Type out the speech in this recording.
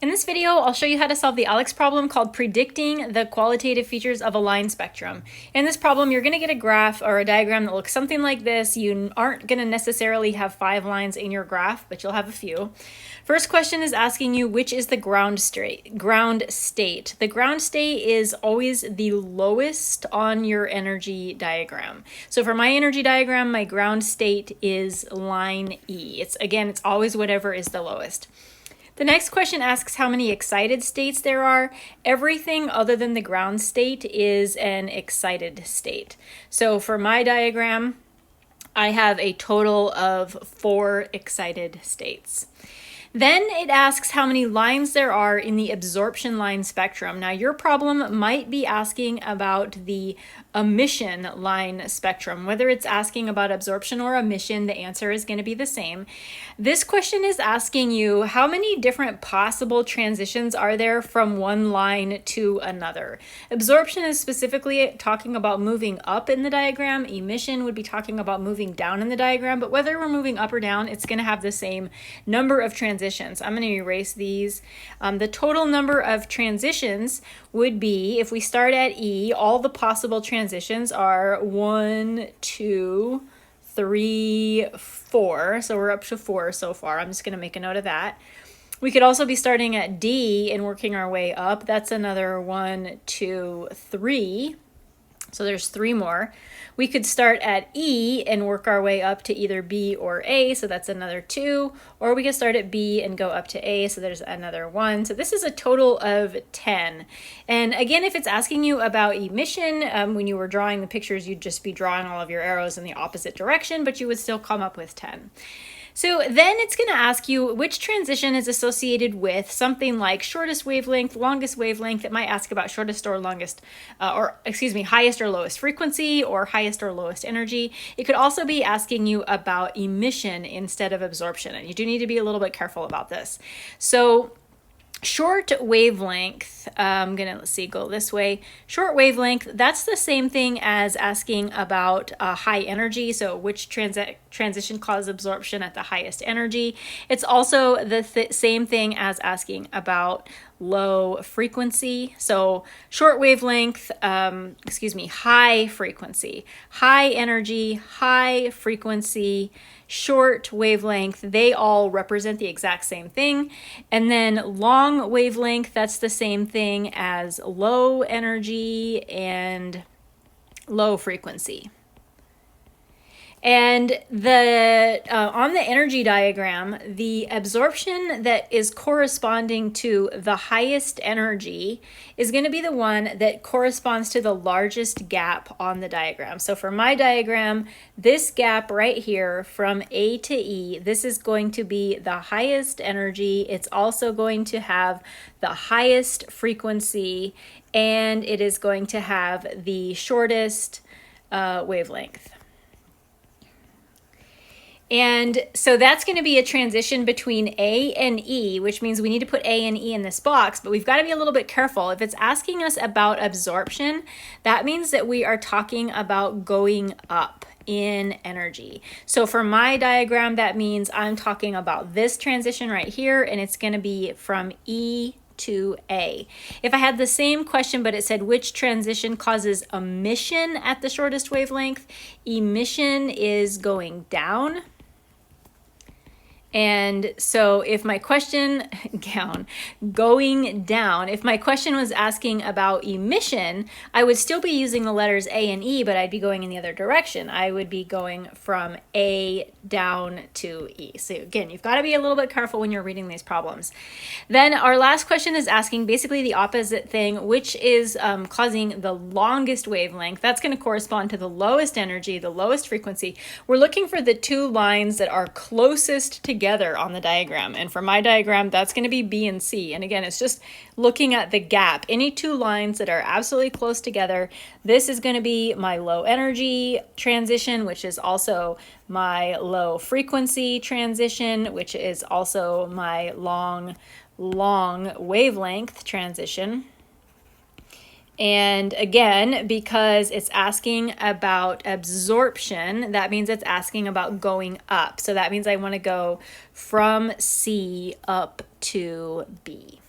In this video, I'll show you how to solve the ALEKS problem called predicting the qualitative features of a line spectrum. In this problem, you're going to get a graph or a diagram that looks something like this. You aren't going to necessarily have 5 lines in your graph, but you'll have a few. First question is asking you which is the ground state. The ground state is always the lowest on your energy diagram. So for my energy diagram, my ground state is line E. It's always whatever is the lowest. The next question asks how many excited states there are. Everything other than the ground state is an excited state. So for my diagram, I have a total of 4 excited states. Then it asks how many lines there are in the absorption line spectrum. Now your problem might be asking about the emission line spectrum. Whether it's asking about absorption or emission, the answer is going to be the same. This question is asking you how many different possible transitions are there from one line to another. Absorption is specifically talking about moving up in the diagram. Emission would be talking about moving down in the diagram, but whether we're moving up or down, it's going to have the same number of transitions. I'm going to erase these. The total number of transitions would be, if we start at E, all the possible transitions are 1, 2, 3, 4. So we're up to 4 so far. I'm just going to make a note of that. We could also be starting at D and working our way up. That's another 1, 2, 3. So there's 3 more. We could start at E and work our way up to either B or A, so that's another 2, or we could start at B and go up to A, so there's another 1. So this is a total of 10. And again, if it's asking you about emission, when you were drawing the pictures, you'd just be drawing all of your arrows in the opposite direction, but you would still come up with 10. So then it's going to ask you which transition is associated with something like shortest wavelength, longest wavelength. It might ask about shortest or longest, highest or lowest frequency or highest or lowest energy. It could also be asking you about emission instead of absorption, and you do need to be a little bit careful about this. So short wavelength, I'm gonna, go this way. Short wavelength, that's the same thing as asking about high energy. So which transition causes absorption at the highest energy. It's also the same thing as asking about low frequency. So short wavelength, high frequency, high energy, high frequency, short wavelength, they all represent the exact same thing. And then long wavelength, that's the same thing as low energy and low frequency. And on the energy diagram, the absorption that is corresponding to the highest energy is going to be the one that corresponds to the largest gap on the diagram. So for my diagram, this gap right here from A to E, this is going to be the highest energy. It's also going to have the highest frequency, and it is going to have the shortest wavelength. And so that's going to be a transition between A and E, which means we need to put A and E in this box, but we've got to be a little bit careful. If it's asking us about absorption, that means that we are talking about going up in energy. So for my diagram, that means I'm talking about this transition right here, and it's going to be from E to A. If I had the same question, but it said which transition causes emission at the shortest wavelength, emission is going down. And so if my question, going down, if my question was asking about emission, I would still be using the letters A and E, but I'd be going in the other direction. I would be going from A down to E. So again, you've got to be a little bit careful when you're reading these problems. Then our last question is asking basically the opposite thing, which is causing the longest wavelength. That's going to correspond to the lowest energy, the lowest frequency. We're looking for the 2 lines that are closest together on the diagram. And for my diagram, that's going to be B and C. And again, it's just looking at the gap. Any 2 lines that are absolutely close together, this is going to be my low energy transition, which is also my low frequency transition, which is also my long wavelength transition. And again, because it's asking about absorption, that means it's asking about going up. So that means I want to go from C up to B.